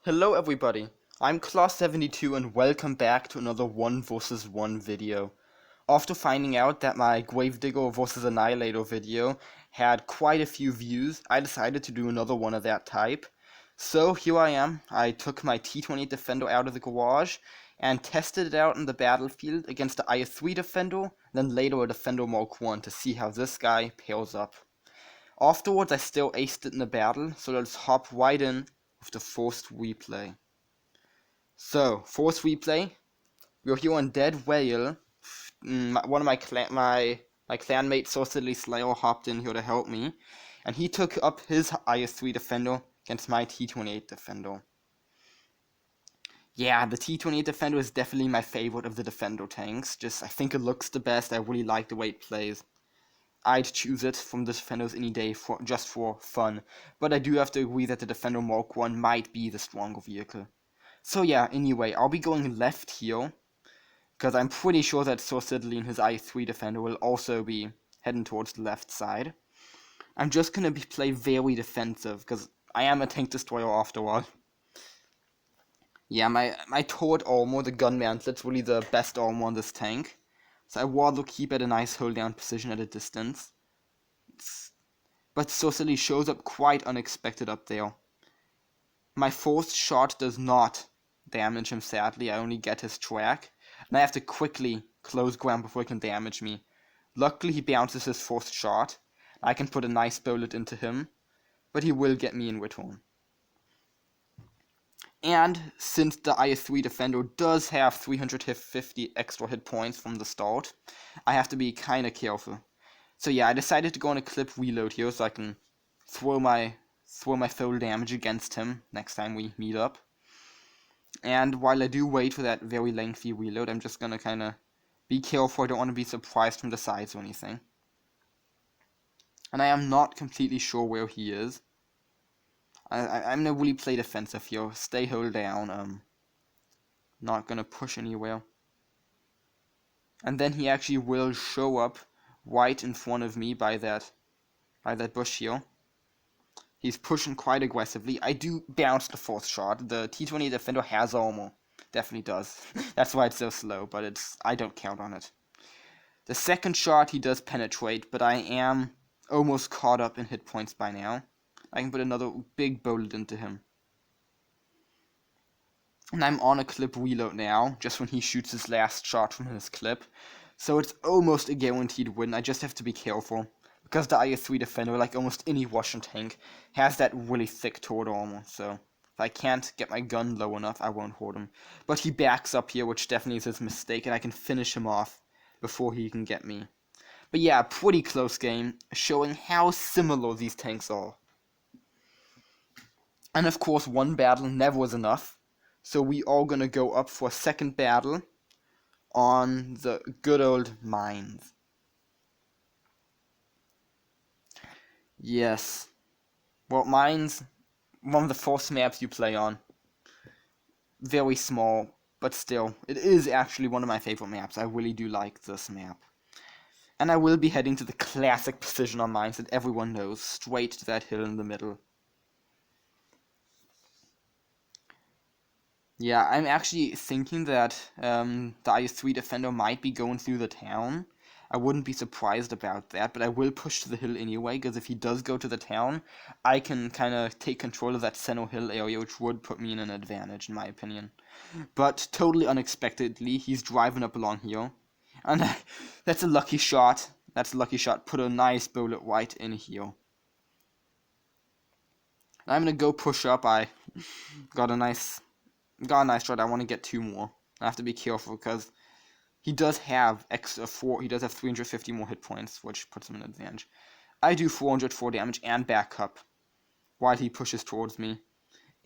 Hello everybody, I'm Class72 and welcome back to another 1 vs 1 video. After finding out that my Gravedigger vs Annihilator video had quite a few views, I decided to do another one of that type. So here I am. I took my T28 Defender out of the garage and tested it out in the battlefield against the IS-3 Defender, then later a Defender MK1 to see how this guy pairs up. Afterwards I still aced it in the battle, so let's hop right in with the first replay. So, first replay, we're here on Dead Whale. One of my clanmate Sorcery Slayer hopped in here to help me, and he took up his IS-3 Defender against my T28 Defender. Yeah, the T28 Defender is definitely my favorite of the Defender tanks. I think it looks the best. I really like the way it plays. I'd choose it from the Defenders any day just for fun, but I do have to agree that the Defender MK1 might be the stronger vehicle. So yeah, anyway, I'll be going left here, because I'm pretty sure that Sorcery and his I3 Defender will also be heading towards the left side. I'm just gonna play very defensive, because I am a tank destroyer after all. Yeah, my turret armor, the gun mantlet's really the best armor on this tank. So I rather keep at a nice hold down position at a distance. But Sorcery shows up quite unexpected up there. My first shot does not damage him, sadly. I only get his track, and I have to quickly close ground before he can damage me. Luckily he bounces his first shot. I can put a nice bullet into him, but he will get me in return. And since the IS-3 Defender does have 350 extra hit points from the start, I have to be kinda careful. So yeah, I decided to go on a clip reload here so I can throw my full damage against him next time we meet up. And while I do wait for that very lengthy reload, I'm just gonna kinda be careful. I don't want to be surprised from the sides or anything. And I am not completely sure where he is. I'm gonna really play defensive here. Stay hold down. Not gonna push anywhere. And then he actually will show up right in front of me by that bush here. He's pushing quite aggressively. I do bounce the fourth shot. The T28 Defender has armor. Definitely does. That's why it's so slow, but I don't count on it. The second shot he does penetrate, but I am almost caught up in hit points by now. I can put another big bullet into him. And I'm on a clip reload now, just when he shoots his last shot from his clip. So it's almost a guaranteed win. I just have to be careful, because the IS-3 Defender, like almost any Russian tank, has that really thick turret armor, so if I can't get my gun low enough, I won't hurt him. But he backs up here, which definitely is his mistake, and I can finish him off before he can get me. But yeah, pretty close game, showing how similar these tanks are. And of course, one battle never was enough, so we are gonna go up for a second battle on the good old mines. Yes. Well, mines, one of the first maps you play on. Very small, but still, it is actually one of my favorite maps. I really do like this map. And I will be heading to the classic position on mines that everyone knows, straight to that hill in the middle. Yeah, I'm actually thinking that the IS-3 Defender might be going through the town. I wouldn't be surprised about that, but I will push to the hill anyway, because if he does go to the town, I can kind of take control of that center hill area, which would put me in an advantage, in my opinion. But totally unexpectedly, he's driving up along here, and that's a lucky shot. That's a lucky shot. Put a nice bullet right in here. And I'm gonna go push up. I got a nice shot. I want to get 2 more. I have to be careful because he does have he does have 350 more hit points, which puts him in advantage. I do 404 damage and back up while he pushes towards me.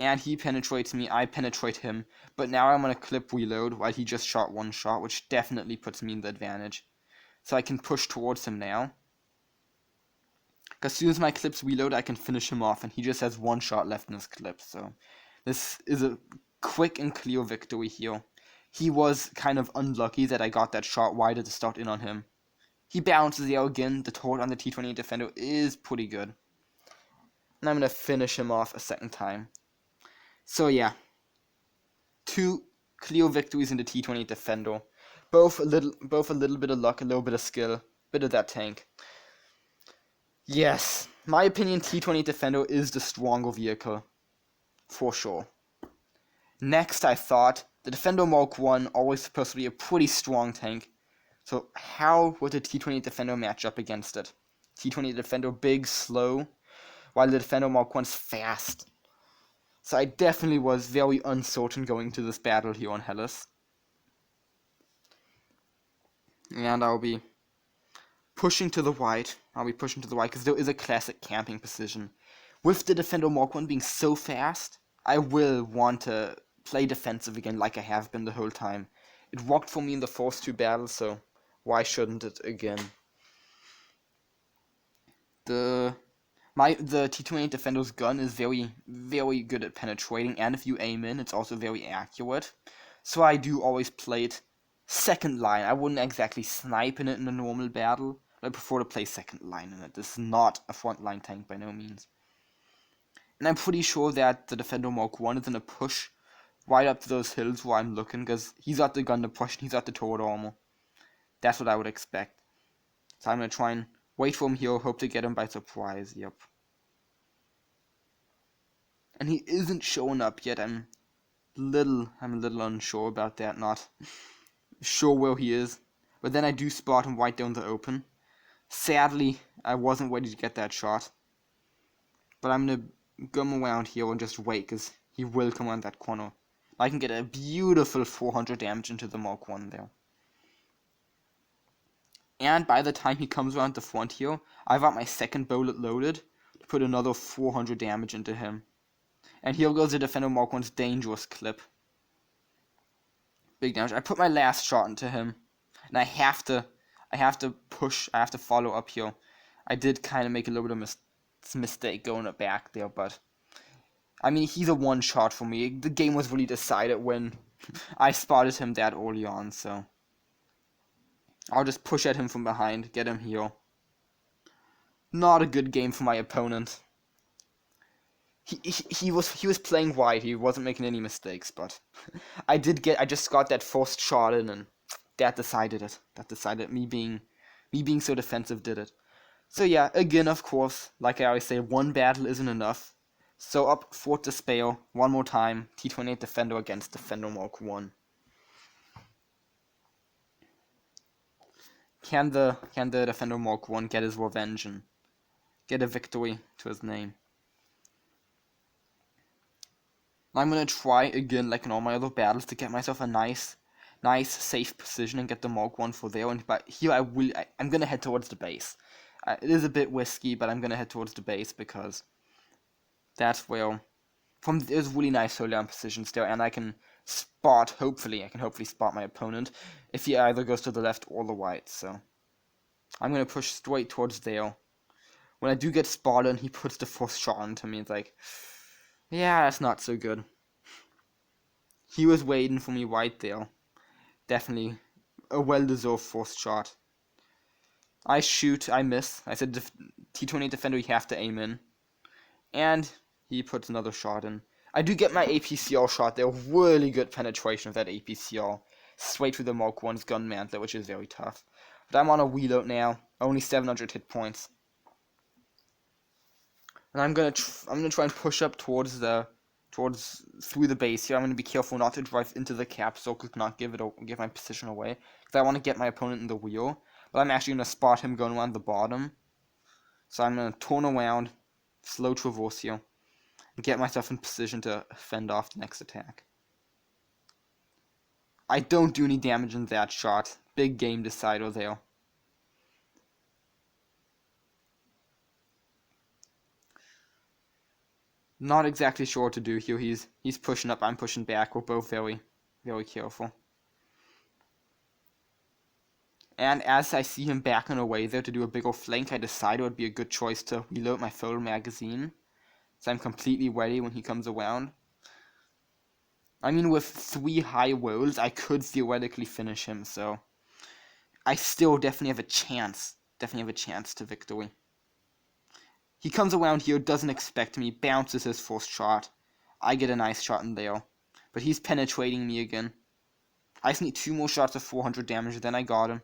And he penetrates me, I penetrate him, but now I'm on a clip reload while he just shot 1 shot, which definitely puts me in the advantage. So I can push towards him now. Because as soon as my clips reload, I can finish him off, and he just has 1 shot left in his clip, so this is a quick and clear victory here. He was kind of unlucky that I got that shot wide at the start in on him. He bounces there again. The turret on the T28 Defender is pretty good. And I'm going to finish him off a second time. So yeah, 2 clear victories in the T28 Defender. Both a little bit of luck, a little bit of skill, bit of that tank. Yes, my opinion, T28 Defender is the stronger vehicle, for sure. Next, I thought the Defender Mark1 always supposed to be a pretty strong tank. So how would the T28 Defender match up against it? T28 Defender big, slow, while the Defender Mark1's fast. So I definitely was very uncertain going to this battle here on Hellas. And I'll be pushing to the right. Because there is a classic camping position. With the Defender Mark1 being so fast, I will want to play defensive again like I have been the whole time. It worked for me in the first 2 battles, so why shouldn't it again? The T28 Defender's gun is very, very good at penetrating, and if you aim in, it's also very accurate. So I do always play it second line. I wouldn't exactly snipe in it in a normal battle, but I prefer to play second line in it. This is not a front line tank by no means. And I'm pretty sure that the Defender Mark1 is gonna push right up to those hills where I'm looking, because he's got the gun to push and he's got the turret armor. That's what I would expect. So I'm gonna try and wait for him here, hope to get him by surprise, yep. And he isn't showing up yet. I'm a little unsure about that, not sure where he is. But then I do spot him right down the open. Sadly, I wasn't ready to get that shot. But I'm gonna come around here and just wait, because he will come around that corner. I can get a beautiful 400 damage into the Mark1 there. And by the time he comes around the front here, I've got my second bullet loaded to put another 400 damage into him. And here goes the Defender Mark1's dangerous clip. Big damage. I put my last shot into him. And I have to push, I have to follow up here. I did kind of make a little bit of mistake going back there, but I mean, he's a one shot for me. The game was really decided when I spotted him that early on, so I'll just push at him from behind, get him here. Not a good game for my opponent. He was playing wide. He wasn't making any mistakes, but I just got that first shot in, and that decided it. That decided me being so defensive did it. So yeah, again, of course, like I always say, one battle isn't enough. So up for despair, one more time, T28 Defender against Defender Mark1. Can the Defender Mark1 get his revenge and get a victory to his name? I'm gonna try again, like in all my other battles, to get myself a nice safe position and get the Mark1 for there. But here I'm gonna head towards the base. It is a bit risky, but I'm gonna head towards the base because that's where there's really nice showdown positions there, and I can hopefully spot my opponent if he either goes to the left or the right. So I'm gonna push straight towards there. When I do get spotted and he puts the first shot into me, it's like, yeah, that's not so good. He was waiting for me right there. Definitely a well-deserved first shot. I shoot, I miss. I said T28 Defender, you have to aim in. And he puts another shot in. I do get my APCR shot there. Really good penetration of that APCR. Straight through the Mark1's gun mantler, which is very tough. But I'm on a reload now. Only 700 hit points. And I'm gonna try and push up through the base here. I'm gonna be careful not to drive into the cap circle, not give my position away, because I want to get my opponent in the wheel. But I'm actually gonna spot him going around the bottom. So I'm gonna turn around, slow traverse here, and get myself in position to fend off the next attack. I don't do any damage in that shot. Big game decider there. Not exactly sure what to do here. He's pushing up, I'm pushing back. We're both very, very careful. And as I see him backing away there to do a bigger flank, I decided it would be a good choice to reload my full magazine. So I'm completely ready when he comes around. I mean, with 3 high rolls, I could theoretically finish him, so I still definitely have a chance. To victory. He comes around here, doesn't expect me, bounces his first shot. I get a nice shot in there. but he's penetrating me again. I just need 2 more shots of 400 damage, then I got him.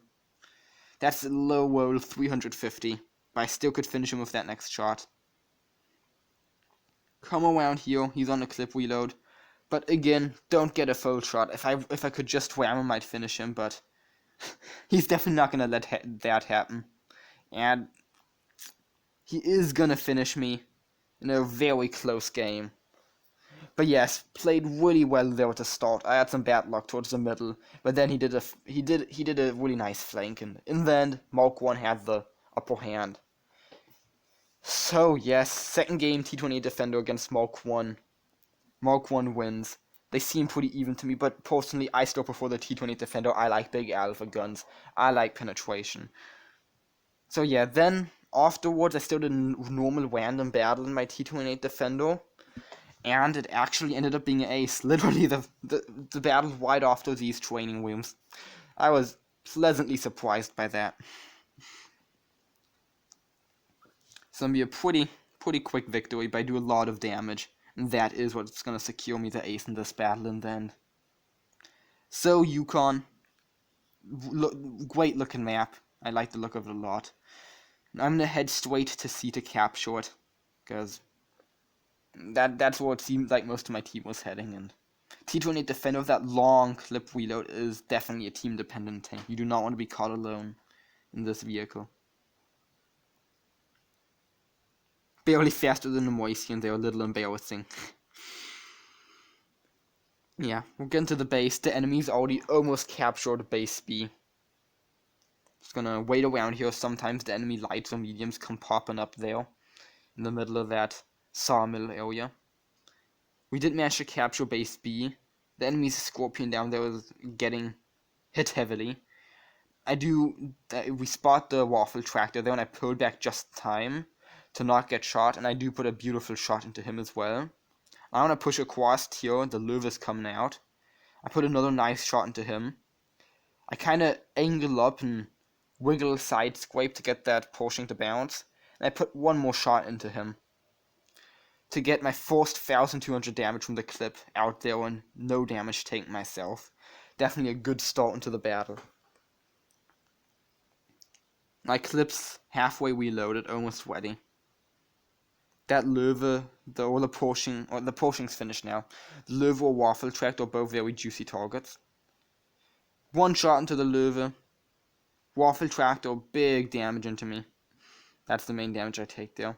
That's a low roll 350, but I still could finish him with that next shot. Come around here, he's on a clip reload. But again, don't get a full shot. If I could just ram him, I'd finish him, but he's definitely not gonna let that happen. And he is gonna finish me in a very close game. But yes, played really well there at the start. I had some bad luck towards the middle, but then he did a really nice flank, and in the end, Mark 1 had the upper hand. So yes, second game T28 Defender against Mark 1. Mark 1 wins. They seem pretty even to me, but personally, I still prefer the T28 Defender. I like big alpha guns. I like penetration. So yeah, then afterwards, I still did a normal random battle in my T28 Defender, and it actually ended up being an ace. Literally, the battle right after these training rooms. I was pleasantly surprised by that. It's gonna be a pretty quick victory, but I do a lot of damage, and that is what's gonna secure me the ace in this battle in the end. So Yukon, great looking map. I like the look of it a lot. I'm gonna head straight to C to capture it, because that's where it seemed like most of my team was heading. And T28 Defender with that long clip reload is definitely a team dependent tank. You do not want to be caught alone in this vehicle. Barely faster than the Moisian, they're a little embarrassing. Yeah, we'll get into the base. The enemy's already almost captured base B. Just gonna wait around here. Sometimes the enemy lights or mediums come popping up there in the middle of that sawmill area. We did manage to capture base B. The enemy's Scorpion down there is getting hit heavily. We spot the waffle tractor there, and I pulled back just in time to not get shot, and I do put a beautiful shot into him as well. I want to push across here, the Löwe is coming out. I put another nice shot into him. I kind of angle up and wiggle side scrape to get that portion to bounce, and I put one more shot into him to get my first 1,200 damage from the clip out there and no damage taken myself. Definitely a good start into the battle. My clip's halfway reloaded, almost ready. That Löwe, the portion's finished now. The Löwe or waffle tractor are both very juicy targets. One shot into the Löwe. Waffle tractor, big damage into me. That's the main damage I take there.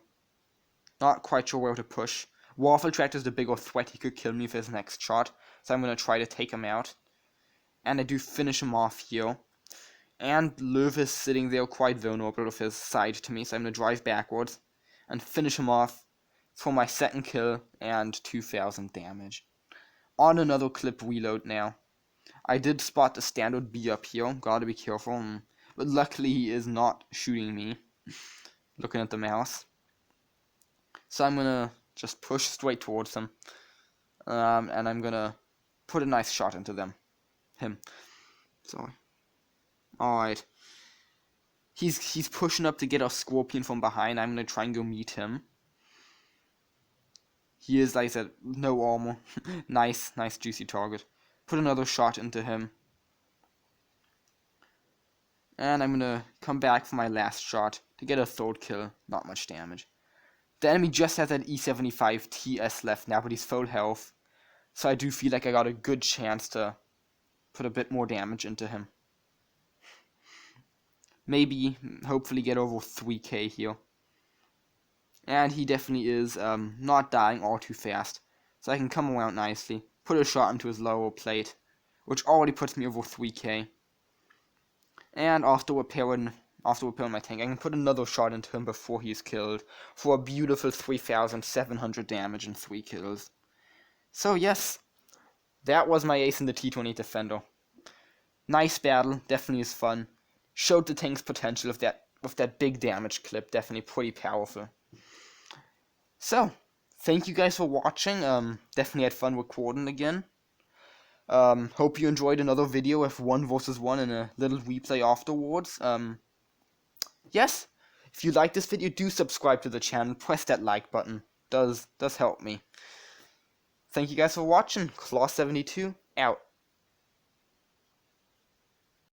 Not quite sure where to push. Waffle tractor's the bigger threat. He could kill me with his next shot, so I'm gonna try to take him out. And I do finish him off here. And Löwe is sitting there quite vulnerable with his side to me, so I'm gonna drive backwards and finish him off for my second kill and 2,000 damage. On another clip reload now. I did spot the standard B up here, gotta be careful, but luckily he is not shooting me. Looking at the mouse. So I'm gonna just push straight towards him, and I'm gonna put a nice shot into him. Sorry. Alright. He's pushing up to get our Scorpion from behind. I'm gonna try and go meet him. He is, like I said, no armor. nice juicy target. Put another shot into him. And I'm gonna come back for my last shot to get a third kill. Not much damage. The enemy just has that E75 TS left now, but he's full health. So I do feel like I got a good chance to put a bit more damage into him. Maybe, hopefully get over 3k here. And he definitely is not dying all too fast. So I can come around nicely, put a shot into his lower plate, which already puts me over 3k. And after repairing my tank, I can put another shot into him before he's killed for a beautiful 3,700 damage and 3 kills. So yes, that was my ace in the T28 Defender. Nice battle, definitely is fun. Showed the tank's potential with that big damage clip, definitely pretty powerful. So, thank you guys for watching. Definitely had fun recording again. Hope you enjoyed another video with 1 versus 1 and a little replay afterwards. Yes, if you like this video, do subscribe to the channel. Press that like button. Does help me. thank you guys for watching. Claw72 out.